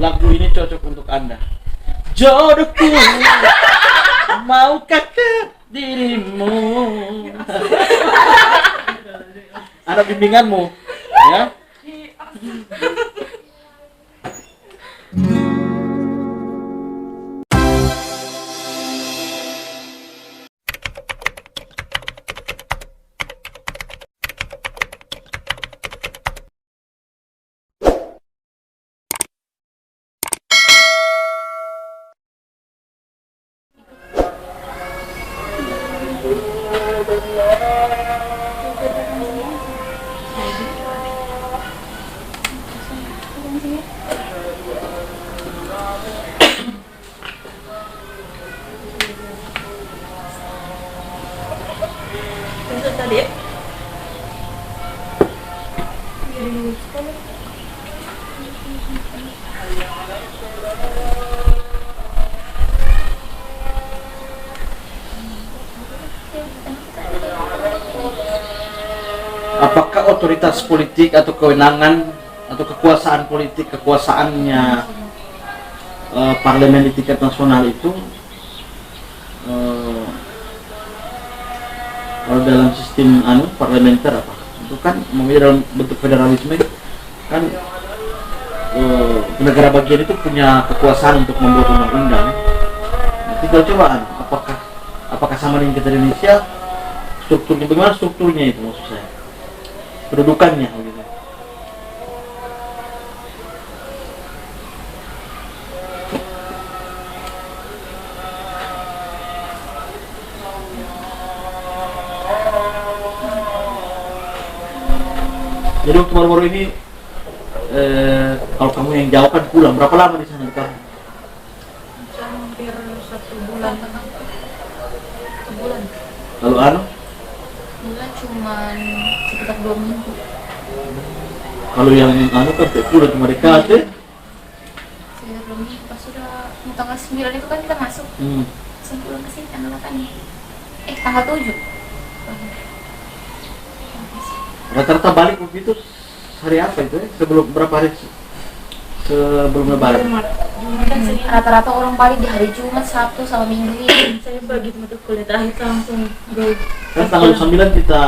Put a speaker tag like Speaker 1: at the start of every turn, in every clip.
Speaker 1: lagu ini cocok untuk Anda. Jodohku, maukah ke dirimu? Ada bimbinganmu, ya?
Speaker 2: Tadi ya?
Speaker 1: Apakah otoritas politik atau kewenangan atau kekuasaan politik, kekuasaannya parlemen di tingkat nasional itu kalau dalam sistem parlementer apa itu kan dalam bentuk federalisme kan negara bagian itu punya kekuasaan untuk membuat undang-undang. Nah, tinggal cobaan apakah sama dengan kita di Indonesia, strukturnya bagaimana, strukturnya itu maksud saya, kedudukannya gitu. Jadi waktu baru-baru ini kalau kamu yang jauh kan pulang, berapa lama di sana kamu?
Speaker 2: Hampir 1 bulan. 1 bulan.
Speaker 1: Kalau
Speaker 2: Bulan cuman sekitar 2 minggu.
Speaker 1: kalau yang kan pulang cuma dekat
Speaker 2: Sekitar 2 minggu. Pas sudah tanggal 9 itu kan kita masuk. Sebelum ke sini tanggal 8 nih. Tanggal 7.
Speaker 1: Rata-rata balik begitu hari apa itu ya? Sebelum berapa hari sebelum lebaran?
Speaker 2: Rata-rata orang balik di hari Jumat, Sabtu, sama Minggu ini.
Speaker 3: Saya begitu masuk kuliah terakhir langsung go.
Speaker 1: Kan tanggal 9 kita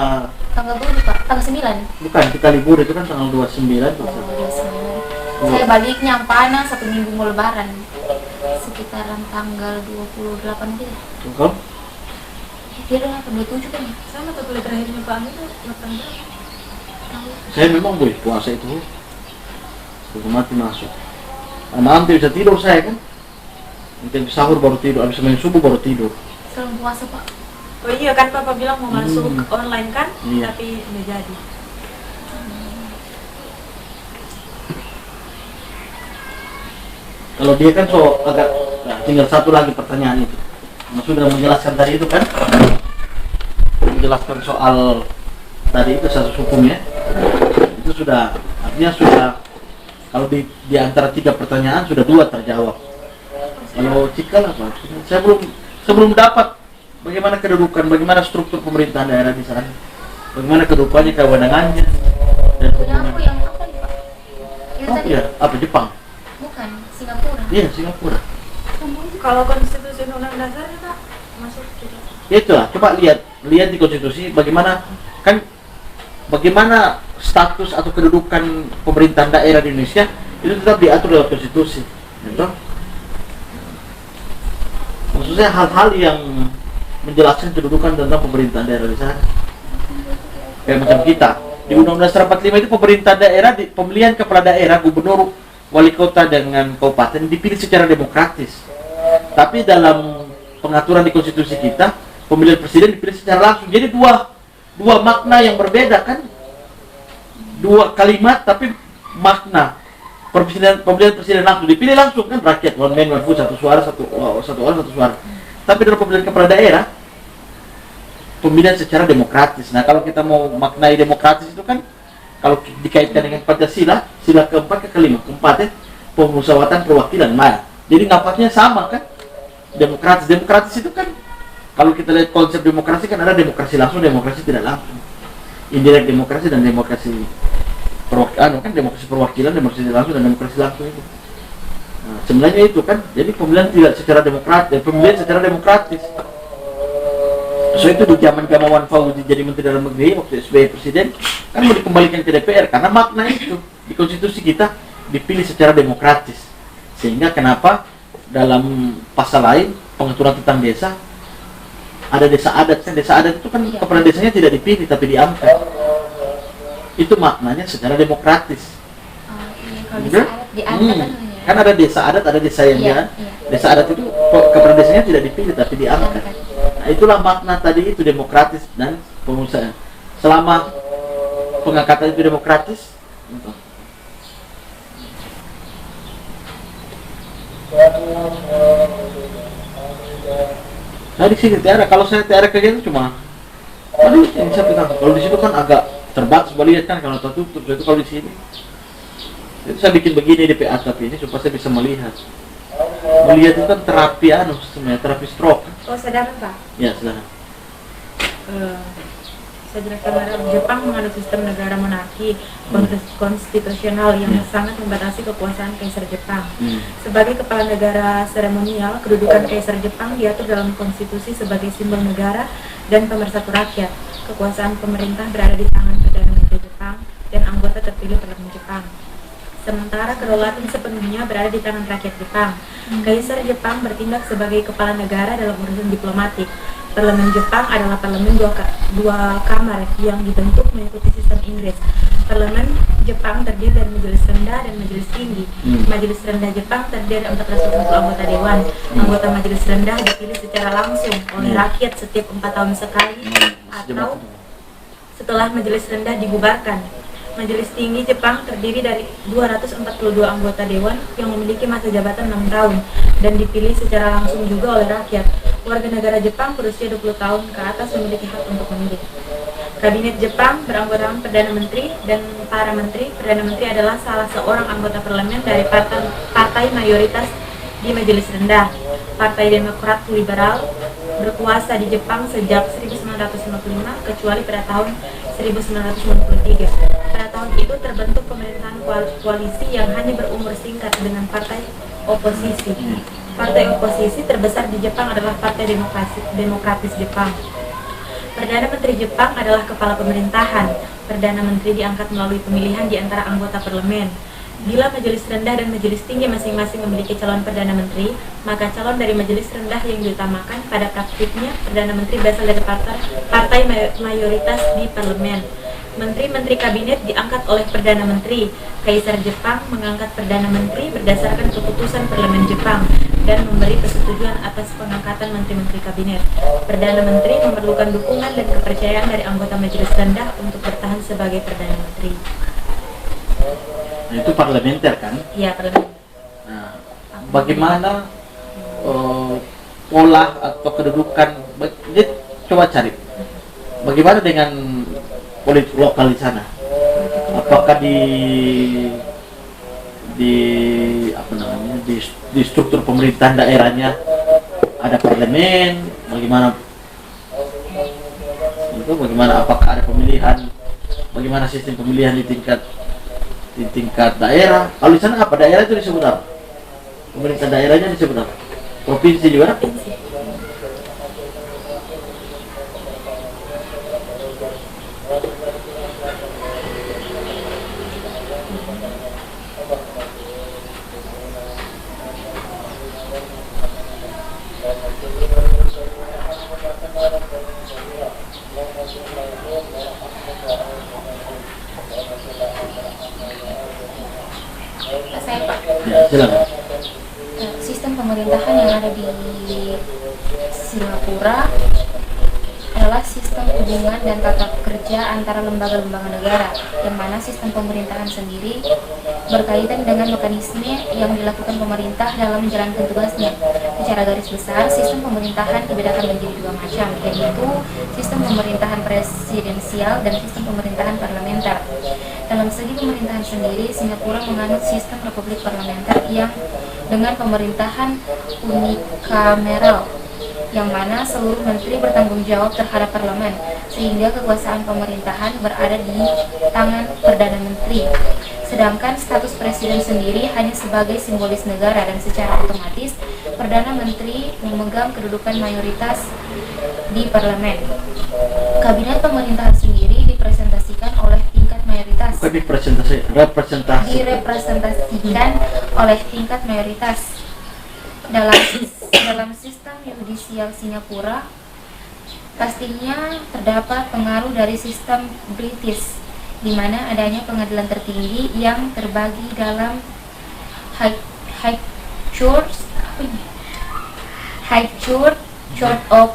Speaker 2: Tanggal 7 Pak, tanggal 9.
Speaker 1: bukan, kita libur itu kan tanggal 29
Speaker 2: Oh, 29. Saya baliknya Ampana 1 minggu mau lebaran. Sekitaran tanggal 28 gitu.
Speaker 1: Kau?
Speaker 2: Dia udah 27 kan ya?
Speaker 3: Sama tuh kuliah terakhirnya Pak Ami tuh 8 bulan.
Speaker 1: Saya memang boleh puasa itu sebelum mati masuk. Nanti bisa tidur saya kan. Nanti sahur baru tidur, habis main subuh baru tidur.
Speaker 2: Selalu puasa Pak.
Speaker 3: Oh iya kan Papa bilang mau masuk online kan,
Speaker 1: Iya.
Speaker 3: tapi udah jadi.
Speaker 1: Kalau dia kan agak tinggal satu lagi pertanyaan itu. Mas sudah menjelaskan tadi itu kan, menjelaskan soal tadi itu asas hukumnya. Itu sudah, artinya sudah, kalau di antara 3 pertanyaan sudah 2 terjawab. Kalau cikal apa? Saya belum dapat bagaimana kedudukan, bagaimana struktur pemerintahan daerah di sana, bagaimana kedudukannya, kewenangannya, dan
Speaker 2: Punya aku yang apa nih Pak? Itu
Speaker 1: oh
Speaker 2: tadi
Speaker 1: iya, apa Jepang?
Speaker 2: bukan Singapura.
Speaker 1: Iya, Singapura.
Speaker 3: Kalau konstitusi undang dasarnya Pak masuk kita.
Speaker 1: Ya itulah, coba lihat di konstitusi bagaimana status atau kedudukan pemerintahan daerah di Indonesia itu tetap diatur dalam konstitusi, gitu. Maksudnya hal-hal yang menjelaskan kedudukan tentang pemerintahan daerah di sana. Kayak macam kita di Undang-Undang Dasar 45 itu pemerintahan daerah, pemilihan kepala daerah, gubernur, wali kota dengan kabupaten dipilih secara demokratis. Tapi dalam pengaturan di konstitusi kita, pemilihan presiden dipilih secara langsung. Jadi dua makna yang berbeda kan, 2 kalimat tapi makna. Pemilihan presiden langsung dipilih langsung kan, rakyat one man one vote, satu suara, satu orang satu suara. Tapi dalam pemilihan kepala daerah pemilihan secara demokratis. Nah, kalau kita mau maknai demokratis itu kan kalau dikaitkan dengan Pancasila, sila keempat ke kelima, keempat pemusyawaratan perwakilan. Nah, jadi nampaknya sama kan, demokratis itu kan, kalau kita lihat konsep demokrasi kan ada demokrasi langsung, demokrasi tidak langsung, indirect demokrasi dan demokrasi perwakilan kan, demokrasi perwakilan, demokrasi tidak langsung dan demokrasi langsung itu. Nah, sebenarnya itu kan, jadi pemilihan tidak secara demokratis, pemilihan secara demokratis. So itu di zaman Gamawan Fauzi jadi Menteri Dalam Negeri waktu SBY Presiden kan mau dikembalikan ke DPR karena makna itu di konstitusi kita dipilih secara demokratis. Sehingga kenapa dalam pasal lain pengaturan tentang desa ada desa adat kan, desa adat itu kan kepala desanya tidak dipilih tapi diangkat. Itu maknanya secara demokratis.
Speaker 2: Kalau desa adat diangkat
Speaker 1: Kan ada desa adat, ada desa yang desa adat itu kepala desanya tidak dipilih tapi diangkat. Nah, itulah makna tadi itu demokratis dan pengusaha. Selama pengangkatan itu demokratis, nah di sini Tiara, kalau saya Tiara kerja itu cuma, aduh yang saya pegang. Kalau di situ kan agak terbatas melihat kan kalau tertutup. Itu kalau di sini, itu saya bikin begini di atap ini supaya saya bisa melihat. Melihat itu kan terapi sebenarnya terapi stroke.
Speaker 3: Oh, saudara Pak?
Speaker 1: Ya, saudara.
Speaker 3: Saya jelaskan, Jepang menganut sistem negara monarki konstitusional yang sangat membatasi kekuasaan Kaisar Jepang. Sebagai kepala negara seremonial, kedudukan Kaisar Jepang diatur dalam konstitusi sebagai simbol negara dan pemersatu rakyat. Kekuasaan pemerintah berada di tangan Perdana Menteri Jepang dan anggota terpilih Parlemen Jepang. Sementara kedaulatan sepenuhnya berada di tangan rakyat Jepang. Kaisar Jepang bertindak sebagai kepala negara dalam urusan diplomatik. Parlemen Jepang adalah parlemen dua kamar yang dibentuk mengikuti sistem Inggris. Parlemen Jepang terdiri dari majelis rendah dan majelis tinggi. Majelis rendah Jepang terdiri dari 420 anggota dewan. Anggota majelis rendah dipilih secara langsung oleh rakyat setiap 4 tahun sekali atau setelah majelis rendah dibubarkan. Majelis tinggi Jepang terdiri dari 242 anggota dewan yang memiliki masa jabatan 6 tahun dan dipilih secara langsung juga oleh rakyat. Warga negara Jepang berusia 20 tahun ke atas memiliki hak untuk memilih. Kabinet Jepang beranggotakan Perdana Menteri dan para menteri. Perdana Menteri adalah salah seorang anggota parlemen dari partai mayoritas di Majelis Rendah. Partai Demokrat Liberal berkuasa di Jepang sejak 1955 kecuali pada tahun 1993. Pada tahun itu terbentuk pemerintahan koalisi yang hanya berumur singkat dengan partai oposisi. Partai oposisi terbesar di Jepang adalah Partai Demokratis Jepang. Perdana Menteri Jepang adalah kepala pemerintahan. Perdana Menteri diangkat melalui pemilihan di antara anggota parlemen. Bila majelis rendah dan majelis tinggi masing-masing memiliki calon Perdana Menteri, maka calon dari majelis rendah yang diutamakan. Pada praktiknya, Perdana Menteri berasal dari partai mayoritas di parlemen. Menteri-menteri kabinet diangkat oleh Perdana Menteri. Kaisar Jepang mengangkat Perdana Menteri berdasarkan keputusan Parlemen Jepang dan memberi persetujuan atas pengangkatan menteri-menteri kabinet. Perdana Menteri memerlukan dukungan dan kepercayaan dari anggota majelis rendah untuk bertahan sebagai Perdana Menteri.
Speaker 1: Nah, itu parlementer kan?
Speaker 3: Iya, parlemen.
Speaker 1: Nah, bagaimana pola atau kedudukan? Coba cari. Bagaimana dengan politik lokal di sana? Apakah di apa namanya di struktur pemerintahan daerahnya ada parlemen? Bagaimana apakah ada pemilihan? Bagaimana sistem pemilihan di tingkat daerah? Kalau di sana apa daerah itu disebut apa? Pemerintah daerahnya disebut apa? Provinsi juga?
Speaker 2: Saya Pak.
Speaker 1: Ya, silakan.
Speaker 2: Sistem pemerintahan yang ada di Singapura adalah sistem hubungan dan tata kerja antara lembaga-lembaga negara, yang mana sistem pemerintahan sendiri berkaitan dengan mekanisme yang dilakukan pemerintah dalam menjalankan tugasnya. Secara garis besar, sistem pemerintahan dibedakan menjadi dua macam, yaitu sistem pemerintahan presidensial dan sistem pemerintahan parlementer. Dalam segi pemerintahan sendiri, Singapura menganut sistem republik parlementer yang dengan pemerintahan unikameral, yang mana seluruh menteri bertanggung jawab terhadap parlemen, sehingga kekuasaan pemerintahan berada di tangan Perdana Menteri. Sedangkan status presiden sendiri hanya sebagai simbolis negara dan secara otomatis Perdana Menteri memegang kedudukan mayoritas di parlemen. Kabinet pemerintahan sendiri dipresentasikan oleh tingkat mayoritas.
Speaker 1: Bukan representasi.
Speaker 2: Direpresentasikan oleh tingkat mayoritas. Dalam sistem yudisial Singapura, pastinya terdapat pengaruh dari sistem British, di mana adanya pengadilan tertinggi yang terbagi dalam High Court of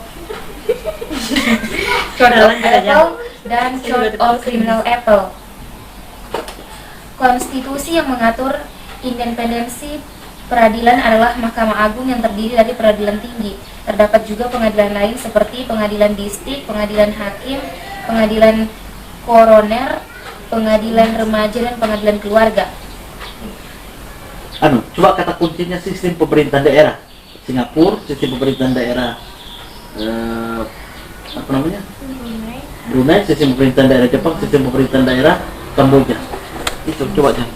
Speaker 2: Appeal dan Court of Criminal Appeal. Konstitusi yang mengatur independensi peradilan adalah Mahkamah Agung yang terdiri dari peradilan tinggi. Terdapat juga pengadilan lain seperti pengadilan distrik, pengadilan hakim, pengadilan koroner, pengadilan remaja, dan pengadilan keluarga.
Speaker 1: Coba kata kuncinya sistem pemerintahan daerah Singapura, sistem pemerintahan daerah Brunei, sistem pemerintahan daerah Jepang, sistem pemerintahan daerah Kamboja. Itu coba aja.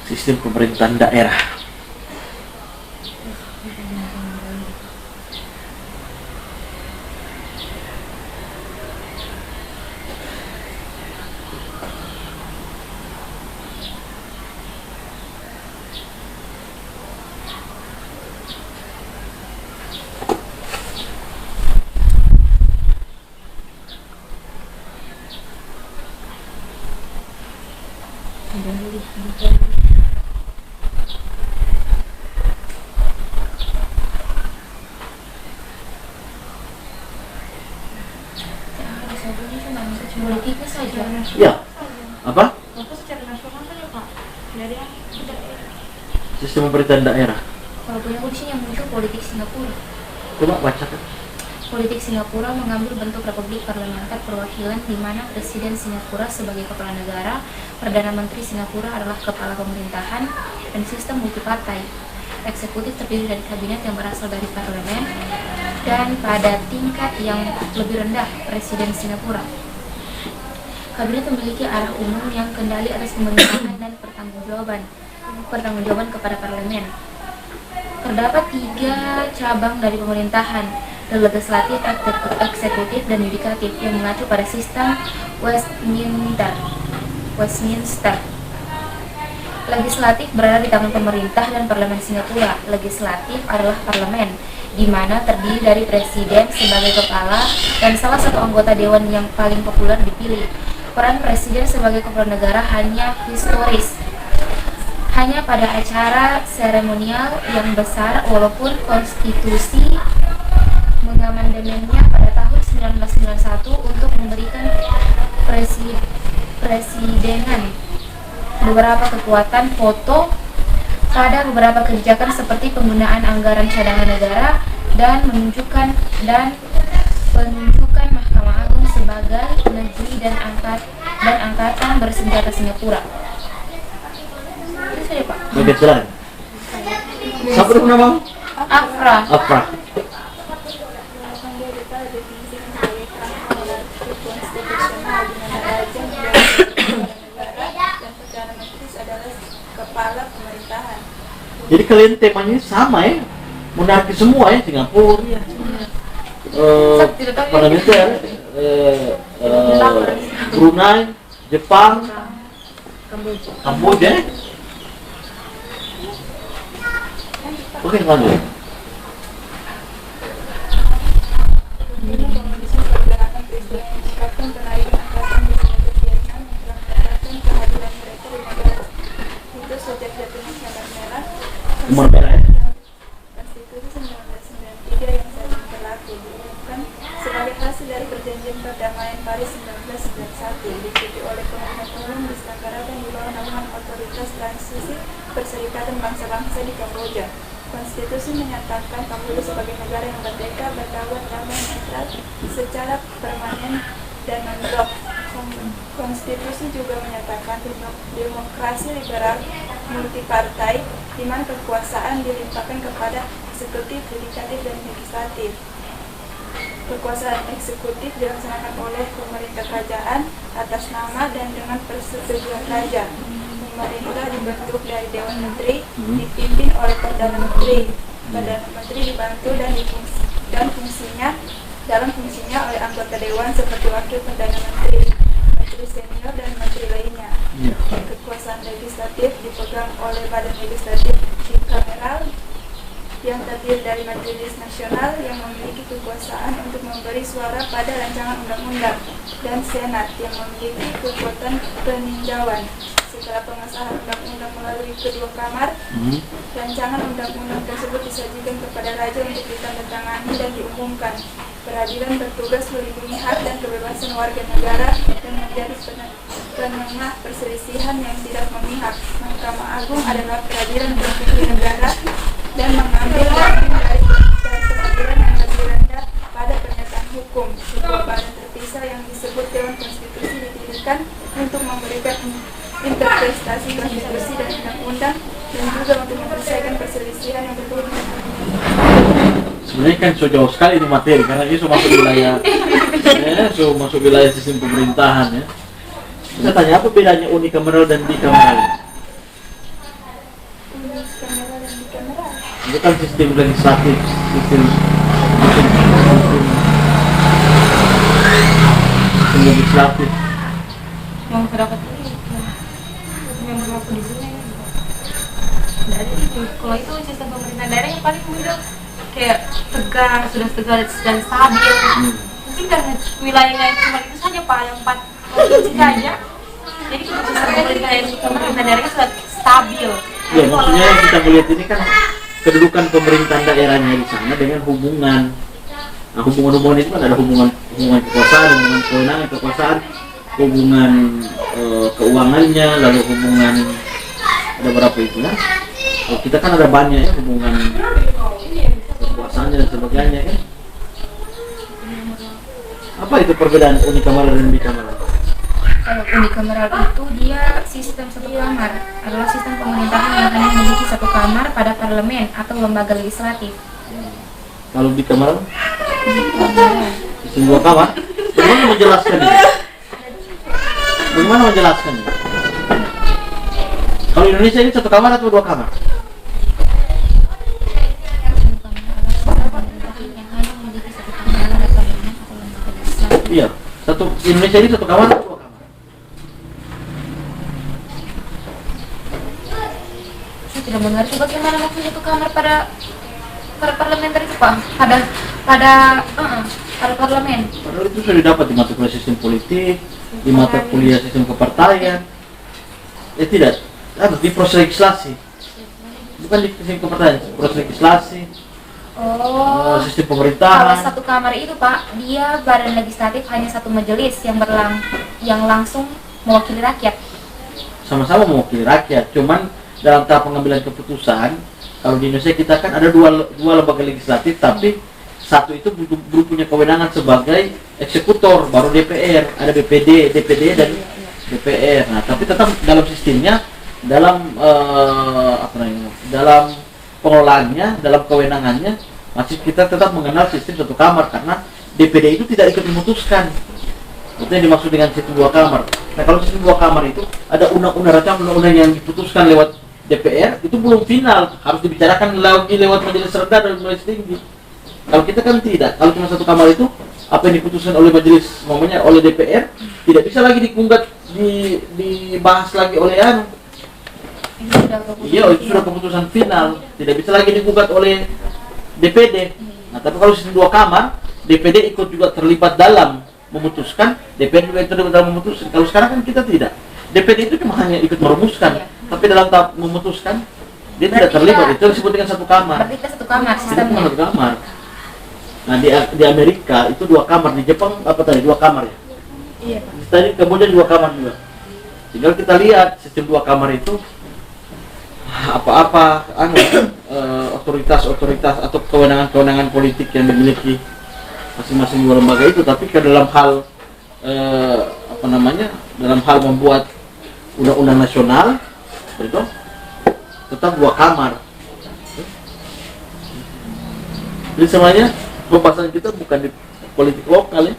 Speaker 1: Sistem pemerintahan daerah.
Speaker 2: Politiknya saja.
Speaker 1: Ya, apa?
Speaker 3: Fokus secara nasional kan ya Pak, dari yang
Speaker 1: Sistem pemerintahan daerah.
Speaker 2: Kalau punya kunci yang muncul politik Singapura.
Speaker 1: Coba bacakan.
Speaker 2: Politik Singapura mengambil bentuk republik parlementer perwakilan di mana Presiden Singapura sebagai kepala negara, Perdana Menteri Singapura adalah kepala pemerintahan, dan sistem multipartai. Eksekutif terdiri dari kabinet yang berasal dari parlemen, dan pada tingkat yang lebih rendah, Presiden Singapura. Kabinet memiliki arah umum yang kendali atas pemerintahan dan pertanggungjawaban kepada parlemen. Terdapat 3 cabang dari pemerintahan, legislatif, eksekutif, dan yudikatif, yang mengacu pada sistem Westminster. Legislatif berada di tangan pemerintah dan parlemen Singapura. Legislatif adalah parlemen, di mana terdiri dari presiden sebagai kepala dan salah satu anggota dewan yang paling populer dipilih. Peran presiden sebagai kepala negara hanya historis, hanya pada acara seremonial yang besar, walaupun konstitusi mengamandemennya pada tahun 1991 untuk memberikan presidenan beberapa kekuatan veto pada beberapa kebijakan seperti penggunaan anggaran cadangan negara dan penunjukan Mahkamah Agung sebagai negeri dan angkatan bersenjata Singapura. Itu saja Pak.
Speaker 1: Bagian selain. Siapa dulu namamu?
Speaker 2: Afra.
Speaker 3: kepala pemerintahan.
Speaker 1: Jadi kalian temanya sama ya, monarki semua ya, Singapura, parlementer, Brunei, Jepang, Kamboja. Oke, lanjut. Umur merah ya?
Speaker 3: Konstitusi 1993 yang saat ini berlaku diumumkan sebagai hasil dari perjanjian perdamaian Paris 1991, diikuti oleh pemilihan umum diselenggarakan di bawah naungan otoritas transisi Perserikatan Bangsa-Bangsa di Kamboja. Konstitusi menyatakan Kamboja sebagai negara yang merdeka, berdaulat, damai, netral secara permanen dan non-blok.
Speaker 4: Konstitusi juga menyatakan demokrasi liberal multipartai di mana kekuasaan dilimpahkan kepada eksekutif, yudikatif, dan legislatif. Kekuasaan eksekutif dilaksanakan oleh pemerintah kerajaan atas nama dan dengan persetujuan raja. Pemerintah dibentuk dari Dewan Menteri, dipimpin oleh Perdana Menteri. Perdana Menteri dibantu dan fungsinya oleh anggota dewan seperti wakil Perdana Menteri, menteri senior, dan menteri lainnya. Kekuasaan legislatif dipegang oleh Badan Legislatif Bicameral yang terdiri dari Majelis Nasional yang memiliki kekuasaan untuk memberi suara pada rancangan undang-undang, dan Senat yang memiliki kekuatan peninjauan. Setelah pengesahan undang-undang melalui kedua kamar, rancangan undang-undang tersebut disajikan kepada raja untuk ditandatangani dan diumumkan. Peradilan bertugas melindungi hak dan kebebasan warga negara dan menjadi penengah perselisihan yang tidak memihak. Mahkamah Agung adalah peradilan tertinggi negara dan mengambil banding dari pengadilan yang lebih rendah pada pernyataan hukum. Sebuah badan terpisah yang disebut Dewan Konstitusi didirikan untuk memberikan interpretasi konstitusi dan undang-undang dan juga untuk menyelesaikan perselisihan yang berhubungan.
Speaker 1: Sebenarnya kan so jauh sekali ini materi karena ini so masuk wilayah masuk wilayah sistem pemerintahan ya. Saya tanya apa bedanya unikameral dan bikameral?
Speaker 4: Unikameral dan bikameral.
Speaker 1: Itu kan sistem legislatif, sistem legislatif.
Speaker 3: Yang terdapat ini yang berlaku di sini. Dari itu, kalau itu sistem pemerintahan daerah yang paling mudah kayak tegang, sudah tegas dan stabil. Mungkin karena wilayahnya cuma itu saja Pak, yang 4 provinsi saja. Jadi sistem pemerintahan daerahnya sudah stabil.
Speaker 1: Ya, maksudnya yang kita melihat ini kan kedudukan pemerintahan daerahnya di sana dengan hubungan. Nah, hubungan-hubungan itu kan ada hubungan kekuasaan, hubungan kewenangan kekuasaan, hubungan keuangannya, lalu hubungan ada berapa itu ya? Kalau kita kan ada banyak ya hubungan kekuasaannya dan sebagainya kan. Apa itu perbedaan unikameral dan bikameral?
Speaker 2: Kalau unikameral itu dia sistem satu kamar, adalah sistem pemerintahan yang hanya memiliki satu kamar pada parlemen atau lembaga legislatif.
Speaker 1: Kalau bikameral? Sistem 2 kamar? Bagaimana menjelaskannya? Bagaimana menjelaskannya? Kalau Indonesia ini 1 kamar atau 2 kamar? Iya, Indonesia ini 1 kamar atau 2 kamar?
Speaker 2: Saya tidak mengerti bagaimana maksudnya itu kamar pada parlementer itu Pak, pada parlemen.
Speaker 1: Padahal itu sudah didapat di mata kuliah sistem politik, di mata kuliah sistem kepartaian. Tidak, harus di proses legislasi. Bukan di sistem kepartaian, proses legislasi. Sistem
Speaker 2: Kalau
Speaker 1: pemerintahan.
Speaker 2: 1 kamar itu Pak, dia badan legislatif hanya 1 majelis yang langsung mewakili rakyat.
Speaker 1: Sama-sama mewakili rakyat, cuman dalam tahap pengambilan keputusan, kalau di Indonesia kita kan ada dua lembaga legislatif, tapi satu itu punya kewenangan sebagai eksekutor, baru DPR, ada DPD dan DPR. Nah, tapi tetap dalam sistemnya, dalam dalam pengelolaannya, dalam kewenangannya, masih kita tetap mengenal sistem 1 kamar karena DPD itu tidak ikut memutuskan. Itu yang dimaksud dengan sistem 2 kamar. Nah, kalau sistem 2 kamar itu ada undang-undang yang diputuskan lewat DPR itu belum final, harus dibicarakan lagi lewat majelis rendah dan majelis tinggi. Kalau kita kan tidak, kalau cuma 1 kamar itu apa yang diputuskan oleh majelis, namanya oleh DPR, tidak bisa lagi digugat, dibahas lagi oleh iya, itu sudah keputusan final, tidak bisa lagi digugat oleh DPD. Nah, tapi kalau sistem 2 kamar, DPD ikut juga terlibat dalam memutuskan, DPR juga terlibat dalam memutuskan. Kalau sekarang kan kita tidak. DPD itu cuma hanya ikut merumuskan, tapi dalam tahap memutuskan dia tidak terlibat. Itu disebut dengan 1 kamar.
Speaker 2: Berarti kita 1 kamar
Speaker 1: Itu
Speaker 2: sistemnya.
Speaker 1: cuma 1 kamar. Nah, di Amerika itu 2 kamar, di Jepang apa tadi 2 kamar ya?
Speaker 3: Iya Pak.
Speaker 1: Tadi kemudian 2 kamar juga. Tinggal kita lihat sistem 2 kamar itu apa-apa otoritas atau kewenangan politik yang dimiliki masing-masing 2 lembaga itu, tapi ke dalam hal dalam hal membuat undang-undang nasional itu tetap 2 kamar. Jadi sebenarnya pembahasan kita bukan di politik lokal ya.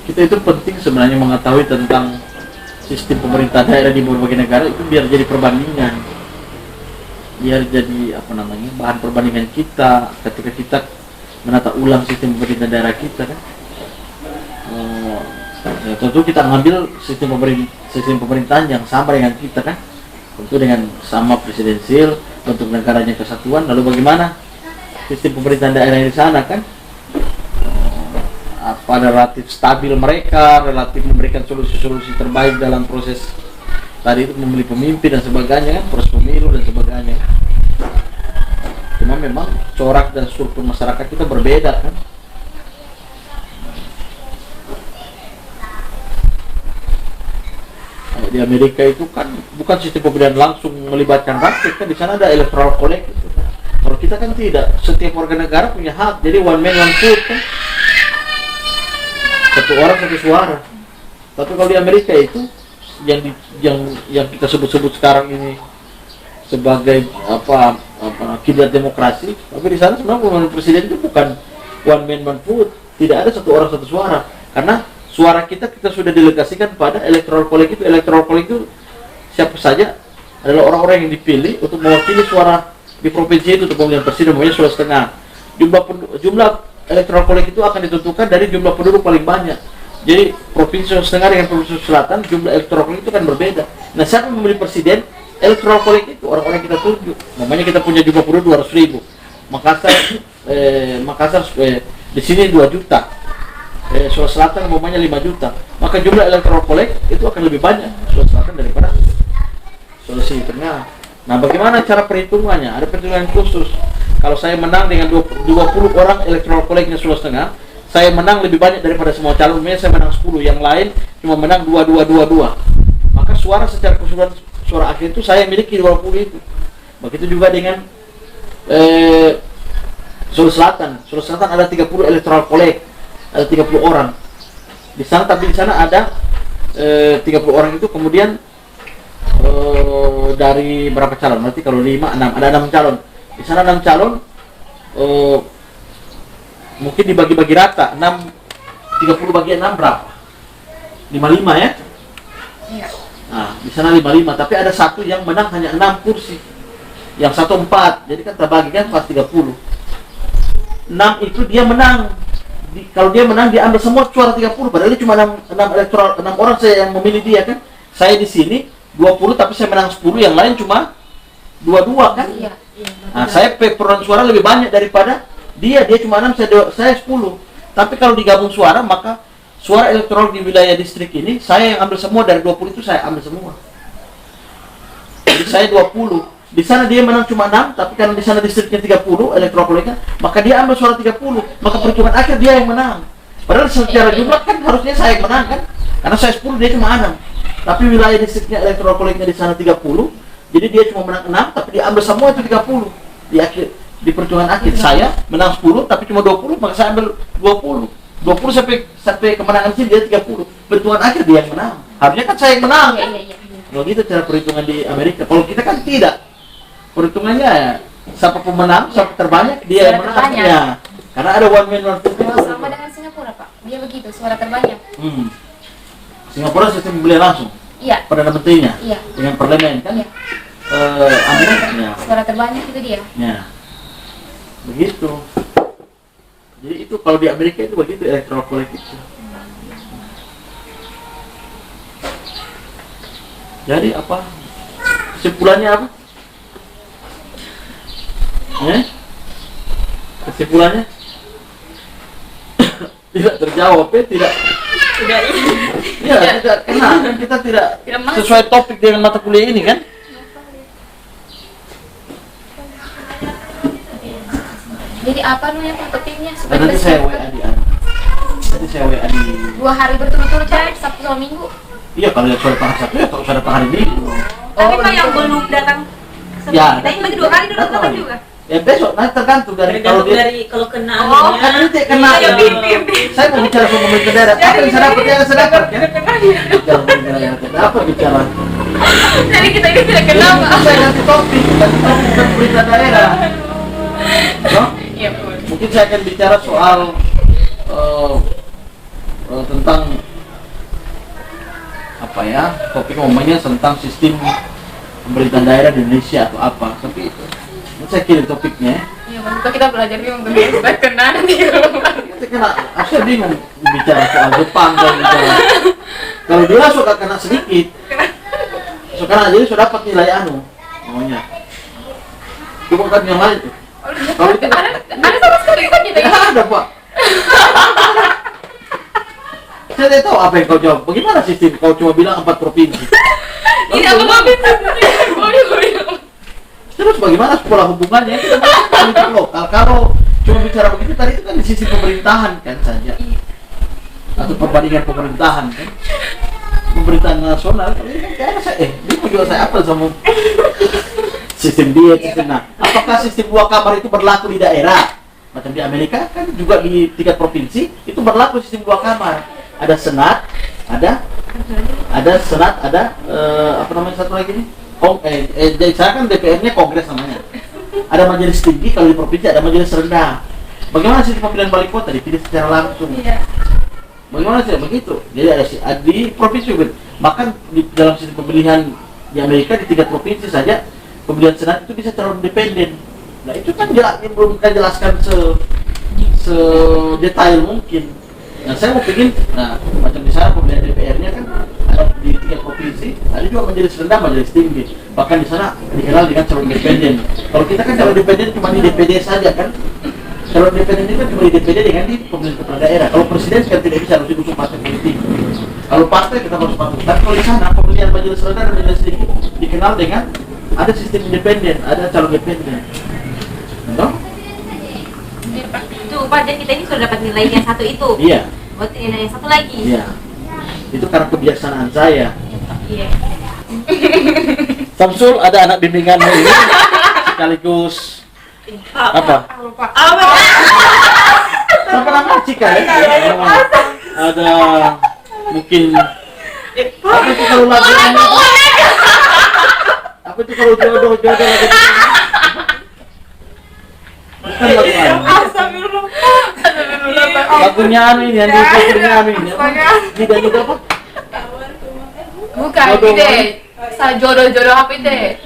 Speaker 1: Kita itu penting sebenarnya mengetahui tentang sistem pemerintah daerah di berbagai negara itu biar jadi perbandingan, biar jadi bahan perbandingan kita ketika kita menata ulang sistem pemerintah daerah kita kan. Ya, tentu kita ngambil sistem pemerintahan yang sama dengan kita kan, tentu dengan sama presidensil, bentuk negaranya kesatuan. Lalu bagaimana sistem pemerintahan daerah di sana kan? Apa relatif stabil mereka, relatif memberikan solusi-solusi terbaik dalam proses tadi itu memilih pemimpin dan sebagainya kan, proses pemilu dan sebagainya. Cuma memang corak dan struktur masyarakat kita berbeda kan. Di Amerika itu kan bukan sistem pemilihan langsung melibatkan rakyat kan, di sana ada electoral college gitu. Kalau kita kan tidak, setiap warga negara punya hak, jadi one man one vote kan. Satu orang satu suara. Tapi kalau di Amerika itu yang kita sebut-sebut sekarang ini sebagai kiblat demokrasi, tapi di sana sebenarnya pemilihan presiden itu bukan one man one vote, tidak ada satu orang satu suara, karena suara kita sudah delegasikan pada electoral college itu. Electoral college itu siapa saja adalah orang-orang yang dipilih untuk mewakili suara di provinsi itu untuk pemilihan presiden, namanya suara setengah. Jumlah electoral college itu akan ditentukan dari jumlah penduduk paling banyak. Jadi provinsi setengah dengan provinsi selatan jumlah electoral college itu kan berbeda. Nah, siapa memilih presiden? Electoral college itu orang-orang kita tunjuk. Namanya kita punya jumlah penduduk 200.000. Makassar di sini 2 juta. Sulawesi Selatan namanya 5 juta. Maka jumlah electoral college itu akan lebih banyak Sulawesi Selatan daripada Sulawesi Tengah. Nah, bagaimana cara perhitungannya? Ada perhitungan khusus. Kalau saya menang dengan 20 orang electoral college-nya Sulawesi Tengah, saya menang lebih banyak daripada semua calon. Misalnya saya menang 10, yang lain cuma menang 2. Maka suara secara keseluruhan, suara akhir itu saya miliki 20 itu. Begitu juga dengan Sulawesi Selatan. Sulawesi Selatan ada 30 electoral college, ada 30 orang. Di sana, tapi di sana ada 30 orang itu kemudian dari berapa calon? Berarti kalau 5, 6, ada 6 calon. Di sana 6 calon mungkin dibagi-bagi rata. 30 bagi 6 berapa? 55 ya?
Speaker 2: Iya.
Speaker 1: Nah, di sana 55, tapi ada satu yang menang hanya 6 kursi. Yang satu 4. Jadi kan terbagi kan pas 30. 6 itu dia menang. Kalau dia menang dia ambil semua suara 30, padahal dia cuma 6 orang saya yang memilih dia kan. Saya di sini 20 tapi saya menang 10, yang lain cuma 22 kan?
Speaker 2: Iya.
Speaker 1: Nah, saya perolehan suara lebih banyak daripada dia cuma 6, saya 10. Tapi kalau digabung suara, maka suara elektoral di wilayah distrik ini saya yang ambil semua, dari 20 itu saya ambil semua. Jadi saya 20. Di sana dia menang cuma 6, tapi karena di sana distriknya 30 elektoral college-nya, maka dia ambil suara 30. Maka perhitungan akhir dia yang menang. Padahal secara jumlah kan harusnya saya yang menang kan? Karena saya 10, dia cuma 6. Tapi wilayah distriknya electoral college-nya di sana 30, jadi dia cuma menang 6, tapi dia ambil semua itu 30. Di perhitungan akhir saya menang 10, tapi cuma 20, maka saya ambil 20. 20 sampai kemenangan sini dia 30. Perhitungan akhir dia yang menang. Harusnya kan saya yang menang.
Speaker 2: Iya.
Speaker 1: Kalau gitu cara perhitungan di Amerika. Kalau kita kan tidak. Perhitungannya ya, siapa pemenang, siapa terbanyak dia yang menang. Ya. Karena ada one man one vote.
Speaker 2: Sama dengan Singapura, Pak. Dia begitu, suara terbanyak.
Speaker 1: Singapura sistem pemilihan langsung.
Speaker 2: Iya.
Speaker 1: Perdana menterinya.
Speaker 2: Iya.
Speaker 1: Dengan parlemen kan.
Speaker 2: Iya.
Speaker 1: Amerika ya.
Speaker 2: Suara terbanyak itu dia.
Speaker 1: Ya. Begitu. Jadi itu kalau di Amerika itu begitu electoral college itu. Jadi apa? Kesimpulannya apa? Kesimpulannya tidak terjawab ya, tidak kena. Kita tidak sesuai topik dengan mata kuliah ini kan?
Speaker 2: Jadi apa namanya Pak topiknya?
Speaker 1: Nanti saya WA di
Speaker 2: 2 hari berturut-turut Pak, Sabtu sama Minggu.
Speaker 1: Iya, kalau yang sudah datang hari Sabtu ya kalau sudah datang hari Minggu.
Speaker 3: Tapi kalau yang belum datang seperti
Speaker 1: Ya,
Speaker 3: kita ini bagi 2 kali dulu datang juga.
Speaker 1: Ya besok, nanti tergantung dari kalau dia
Speaker 3: kalau kena
Speaker 1: kan nanti kena.
Speaker 3: Iya, bim.
Speaker 1: Saya mau bicara soal pemerintah daerah. Apa yang saya dapat? Yang saya dapat ya? Bicara pemerintah daerah. Apa bicara?
Speaker 2: Jadi kita ini tidak kenal, Pak.
Speaker 1: Saya ganti topik bukan pemerintah daerah. No?
Speaker 2: Iya, betul.
Speaker 1: Mungkin saya akan bicara soal tentang apa ya? Topik umumnya tentang sistem pemerintahan daerah di Indonesia atau apa. Tapi saya kirim topiknya.
Speaker 2: Iya, Pak. Kita belajar nih untuk supaya kena nanti kalau
Speaker 1: Saya bingung bicara soal Jepang dan bicara. Kalau dia suka kena sedikit, suka jadi sudah dapat nilai anu, maunya. Cuma kan yang lain. Kalau itu
Speaker 2: ada sama sekali kan kita
Speaker 1: ya ada Pak. Saya tidak tahu apa yang kau jawab. Bagaimana sistem? Kau cuma bilang 4 provinsi.
Speaker 2: Ini apa bisa?
Speaker 1: Terus bagaimana sekolah hubungannya? Kita politik lokal. Kalau cuma bicara begitu tadi itu kan di sisi pemerintahan kan saja, atau perbandingan pemerintahan kan, pemerintahan nasional. Kalau ini kan kayaknya saya, ini juga saya apa sama sistem diet, sistem. Nah, apakah sistem 2 kamar itu berlaku di daerah? Macam di Amerika kan juga di tingkat provinsi itu berlaku sistem 2 kamar. Ada senat, ada senat, ada apa namanya satu lagi nih? Jadi saya kan DPR-nya kongres namanya. Ada majelis tinggi, kalau di provinsi ada majelis rendah. Bagaimana sistem pemilihan wali kota dipilih secara langsung?
Speaker 2: Iya.
Speaker 1: Bagaimana sih begitu? Jadi ada di provinsi juga. Bahkan di dalam sistem pemilihan di Amerika di 3 provinsi saja pemilihan senat itu bisa calon independen. Nah itu kan belum kita jelaskan se detail mungkin. Nah saya mau pingin, nah macam di sana pemilihan DPR-nya kan ada di 3 provinsi, ada juga majelis rendah, majelis tinggi. Bahkan di sana dikenal dengan calon independen. Kalau kita kan calon independen cuma di DPD saja kan. Calon independen itu kan cuma di DPD dengan di pemilihan kepala daerah. Kalau presiden kan tidak bisa, harus diusung partai politik. Kalau partai kita harus patuh. Tapi kalau di sana pemilihan majelis rendah dan majelis tinggi dikenal dengan ada sistem independen, ada calon independen. No?
Speaker 3: Itu Pak, jadi kita ini sudah dapat nilai yang 1 itu.
Speaker 1: Iya.
Speaker 3: Buat nilai yang 1 lagi.
Speaker 1: Iya. Itu karena kebijaksanaan saya.
Speaker 3: Iya.
Speaker 1: Samsul, ada anak bimbinganmu ini sekaligus apa? Siapa nama Cika ya? Ada mungkin apa itu kalau lagu apa itu kalau jodoh lagi? Bukan lagu anu. Lagunya anu ini yang di anu ini. Tidak apa?
Speaker 2: Bukan, Pide. Sa jodoh-jodoh apa Pide?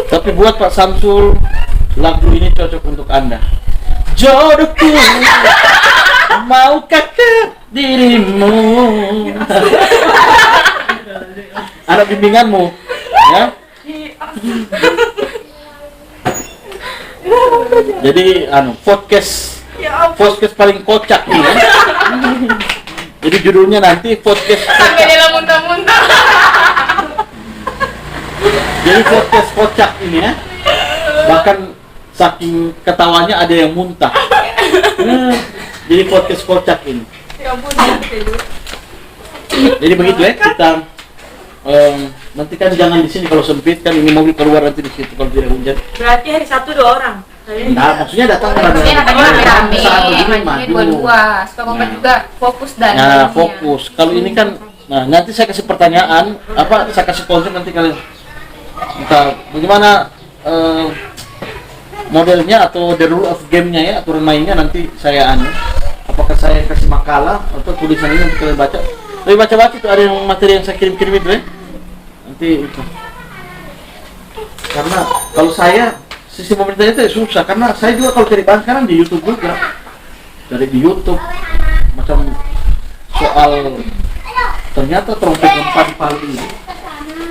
Speaker 1: Tapi buat Pak Samsul, lagu ini cocok untuk Anda. Jodohku, maukah ke dirimu? Anak bimbinganmu, ya? Jadi, podcast paling kocak nih, ya? Jadi judulnya nanti podcast.
Speaker 2: Sampai dia muntah-muntah.
Speaker 1: Jadi podcast kocak ini ya. Bahkan saking ketawanya ada yang muntah. Jadi podcast kocak ini. Jadi begitu ya kita nanti kan jangan di sini kalau sempit kan ini mobil keluar nanti di situ kalau tidak hujan.
Speaker 3: Berarti hari Sabtu 2 orang.
Speaker 1: Nah, maksudnya datang
Speaker 2: Maksudnya rame-rame,
Speaker 1: saat begini
Speaker 2: maksudnya
Speaker 1: maju.
Speaker 2: dua-dua. Supaya kompak juga fokus dan
Speaker 1: Nah, fokus. Kalau ini kan nanti saya kasih pertanyaan, saya kasih konsep nanti kalian entah bagaimana modelnya atau the rule of game-nya ya, aturan mainnya nanti saya apakah saya kasih makalah atau tulisan ini nanti kalian baca. Tapi baca-baca itu ada yang materi yang saya kirim-kirim itu ya. Nanti itu. Karena kalau saya sistem pemerintahnya itu susah karena saya juga kalau cari bahan sekarang di YouTube juga. Dari di YouTube macam soal ternyata trompet gempa di Palu ini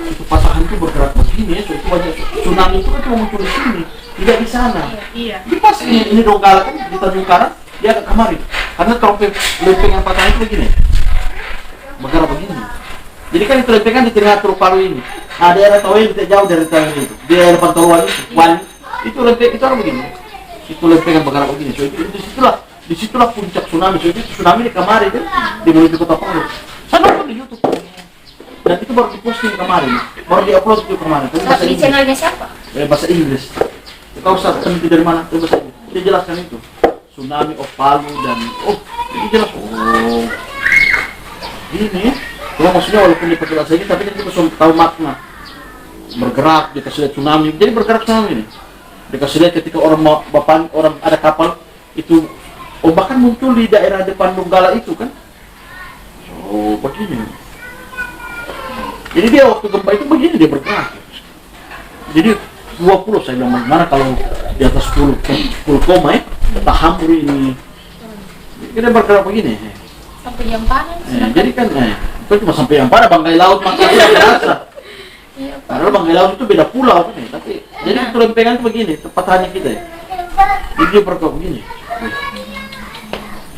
Speaker 1: itu patahan itu bergerak begini ya, so, itu banyak tsunami itu kan cuma muncul di sini, tidak di sana.
Speaker 3: Iya.
Speaker 1: Jadi pas ini Donggala kan di Tanjung Karang dia agak kemari karena trompet lempeng yang patah itu begini, bergerak begini. Jadi kan itu lempengan di tengah Teluk Palu ini. Nah, daerah Tawen tidak jauh dari Tawen itu, di daerah Pantauan itu lempeng itu orang begini, itu lempengan bergerak begini. So itu disitulah puncak tsunami. So itu tsunami di kamari kan di menuju kota Palu. Sana kemarin. Baru di-upload itu kemarin. Itu bahasa
Speaker 2: Di
Speaker 1: Inggris.
Speaker 2: channelnya siapa?
Speaker 1: Bahasa Inggris. Kau usah peneliti dari mana? Itu bahasa Inggris. Dia jelaskan itu. Tsunami of Palu dan ini jelas. Ini. Cuma maksudnya walaupun dia pakai bahasa Inggris, tapi kan kita sudah tahu makna. Bergerak, dikasih lihat tsunami. Jadi bergerak tsunami ini. Dikasih lihat ketika orang ada kapal itu, bahkan muncul di daerah depan Donggala itu kan. Begini. Jadi dia waktu gempa itu begini dia bergerak. Jadi 20 saya bilang mana kalau di atas 10 koma tak hambur ini. Kita bergerak begini.
Speaker 2: Sampai jam panas.
Speaker 1: Jadi kan itu cuma sampai yang pada Bangkai Laut makanya biasa.
Speaker 2: Iya, Pak.
Speaker 1: Padahal Bangkai Laut itu beda pulau kan, tapi jadi itu lempengan itu begini, tepat hanya kita ya. Jadi dia bergerak begini.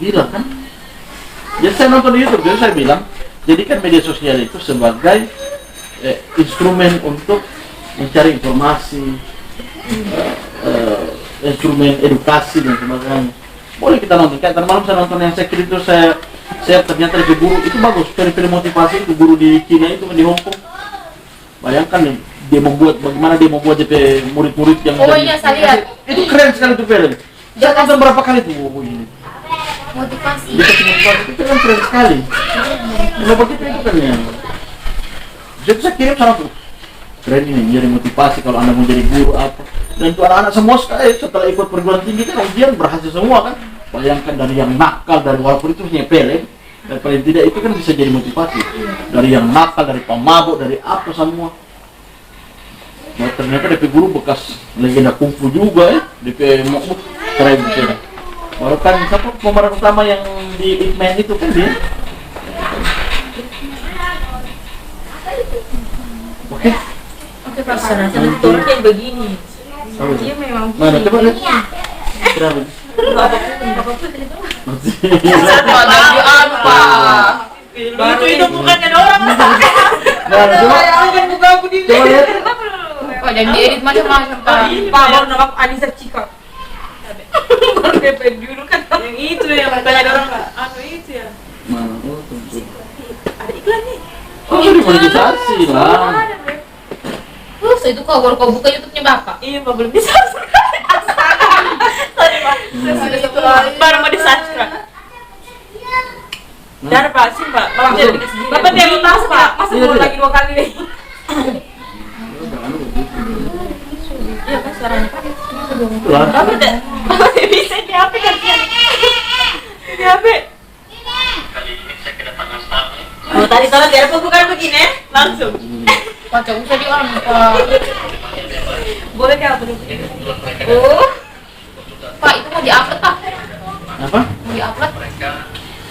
Speaker 1: Gila kan? Jadi saya nonton di YouTube, jadi saya bilang, jadikan media sosial itu sebagai instrumen untuk mencari informasi, instrumen edukasi dan sebagainya. Boleh kita nonton, kayak tadi malam saya nonton yang saya kirim itu saya ternyata di guru itu bagus, film motivasi itu guru di Cina itu di Hong Kong. Bayangkan nih, bagaimana dia membuat JP murid-murid yang
Speaker 2: Iya saya lihat.
Speaker 1: itu keren sekali tuh film. Saya nonton berapa kali tuh ini.
Speaker 2: Motivasi.
Speaker 1: Dia kasih motivasi itu kan keren sekali. Kenapa gitu itu kan ya? Jadi saya kirim sana tuh. Keren ini menjadi motivasi kalau Anda mau jadi guru apa. Dan itu anak-anak semua setelah ikut perguruan tinggi kan ujian berhasil semua kan. Bayangkan dari yang nakal, dari walaupun itu nyepel dan paling tidak itu kan bisa jadi motivasi. Dari yang nakal, dari pemabuk, dari apa semua. Nah, ternyata DP guru bekas legenda kungfu juga DP mabuk keren keren. Baru kan siapa pemeran utama yang di Ip Man itu kan dia. Oke.
Speaker 3: Oke, Pak Sana, sebetulnya kayak begini. Dia memang
Speaker 1: Mana coba lihat. Berapa?
Speaker 3: Baru itu bukannya ada orang.
Speaker 1: Nah, coba.
Speaker 3: Kan buka aku di.
Speaker 1: Coba lihat.
Speaker 2: Pak jangan diedit macam-macam Pak.
Speaker 3: Pak baru nama Anissa Cika. Baru DP dulu kan yang itu yang bukannya ada orang anu itu ya.
Speaker 1: Mana? Oh, tentu.
Speaker 3: Ada iklan nih.
Speaker 1: Oh, di monetisasi lah.
Speaker 2: Terus itu kau baru kau buka YouTube-nya Bapak.
Speaker 3: Iya, Pak belum bisa. Sorry, Pak. Baru mau di-subscribe. Dan Pak, sih Pak. Bapak tidak tahu Pak. Masa mau lagi 2 kali nih? Iya Pak, suaranya Pak.
Speaker 1: Lah.
Speaker 3: Bapak tidak bisa di HP kan? Di HP. Oh, tadi tolong biar aku bukan begini, langsung.
Speaker 2: Pak jangan usah di on Pak.
Speaker 3: Boleh nggak aku dulu? Oh,
Speaker 2: Pak itu mau di-upload Pak.
Speaker 1: Apa?
Speaker 2: Mau di-upload.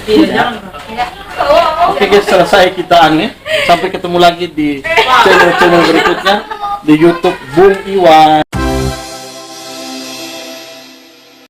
Speaker 3: iya jangan Pak.
Speaker 2: Tidak.
Speaker 1: Oke guys, selesai kita Sampai ketemu lagi di channel-channel berikutnya di YouTube Bung Iwan.